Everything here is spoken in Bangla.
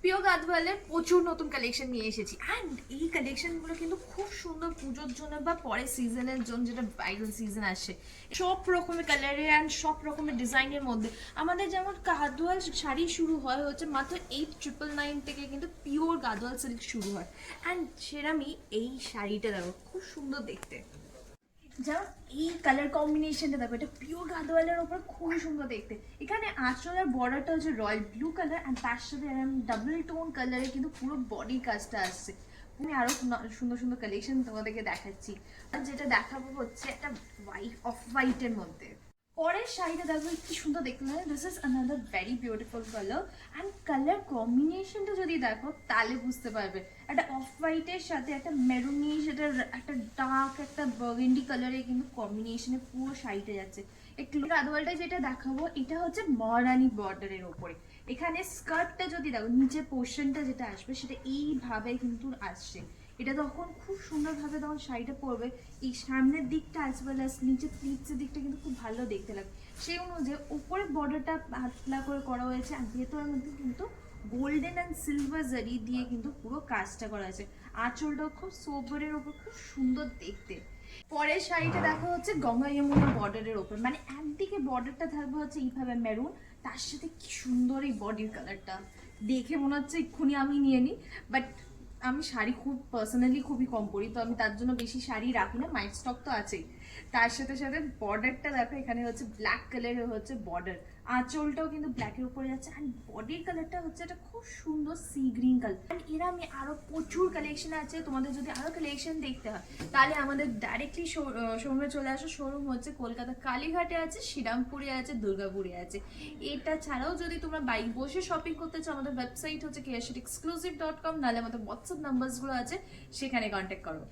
পিওর গাদওয়ালের প্রচুর নতুন কালেকশন নিয়ে এসেছি অ্যান্ড এই কালেকশনগুলো কিন্তু খুব সুন্দর পুজোর জন্য বা পরের সিজনের জন্য, যেটা ব্রাইডাল সিজন আসে, সব রকমের কালারে অ্যান্ড সব রকমের ডিজাইনের মধ্যে আমাদের যেমন গাদওয়াল শাড়ি শুরু হয় হচ্ছে মাত্র 8,999 থেকে, কিন্তু পিওর গাদওয়াল সিল্ক শুরু হয়। অ্যান্ড সেরামই এই শাড়িটা দেখো খুব সুন্দর দেখতে, যেমন এই কালার কম্বিনেশনটা দেখো, এটা পিওর গাদোয়ালের ওপর খুবই সুন্দর দেখতে। এখানে আঁচলের বর্ডারটা হচ্ছে রয়্যাল ব্লু কালার অ্যান্ড তার সাথে ডাবল টোন কালারে কিন্তু পুরো বডি কাজটা আসছে। আমি আরো সুন্দর সুন্দর কালেকশন তোমাদেরকে দেখাচ্ছি, আর যেটা দেখাবো হচ্ছে একটা অফ হোয়াইটের মধ্যে। পরের শাড়িটা দেখো কি সুন্দর দেখতে লাগে, this is another very beautiful colour and colour কম্বিনেশনটা যদি দেখো তাহলে বুঝতে পারবে, একটা অফ হোয়াইটের সাথে একটা মেরুনিশ, একটা ডার্ক একটা বার্গেন্ডি কালারে কিন্তু কম্বিনেশনে পুরো শাড়িটা যাচ্ছে। একটু গাদোয়ালটা যেটা দেখাবো এটা হচ্ছে মহারানী বর্ডারের ওপরে। এখানে স্কার্টটা যদি দেখো নিচে পোর্শনটা যেটা আসবে সেটা এইভাবে কিন্তু আসছে। এটা তখন খুব সুন্দরভাবে তখন শাড়িটা পরবে, এই সামনের দিকটা অ্যাজ ওয়েল অ্যাজ নিচে প্লিটসের দিকটা কিন্তু খুব ভালো দেখতে লাগে। সেই অনুযায়ী উপরে বর্ডারটা পাতলা করে করা হয়েছে আর ভেতরের মধ্যে কিন্তু গোল্ডেন অ্যান্ড সিলভার জারি দিয়ে কিন্তু পুরো কাজটা করা হয়েছে। আঁচলটাও খুব সোবরের ওপর খুব সুন্দর দেখতে। পরের শাড়িটা দেখা হচ্ছে গঙ্গা যমুনা বর্ডারের ওপর, মানে একদিকে বর্ডারটা থাকবে হচ্ছে এইভাবে মেরুন, তার সাথে কি সুন্দর এই বডির কালারটা দেখে মনে হচ্ছে এক্ষুনি আমি নিয়ে নিই। বাট আমি শাড়ি খুব পার্সোনালি খুবই কম পরি, তো আমি তার জন্য বেশি শাড়ি রাখি না, মাইন্ড স্টক তো আছেই। তার সাথে সাথে বর্ডারটা দেখো, এখানে হচ্ছে ব্ল্যাক কালারের হচ্ছে বর্ডার, আঁচলটাও কিন্তু ব্ল্যাকের উপরে যাচ্ছে অ্যান্ড বডির কালারটা হচ্ছে একটা খুব সুন্দর সি গ্রিন কালার। অ্যান্ড এরা আমি আরও প্রচুর কালেকশন আছে, তোমাদের যদি আরও কালেকশন দেখতে হয় তাহলে আমাদের ডাইরেক্টলি শোরুমে চলে আসো। শোরুম হচ্ছে কলকাতা কালীঘাটে আছে, শ্রীরামপুরে আছে, দুর্গাপুরে আছে। এটা ছাড়াও যদি তোমরা বাইক বসে শপিং করতে চাও, আমাদের ওয়েবসাইট হচ্ছে keashitexclusive.com, নাহলে আমাদের হোয়াটসঅ্যাপ নাম্বারসগুলো আছে, সেখানে কন্ট্যাক্ট করো।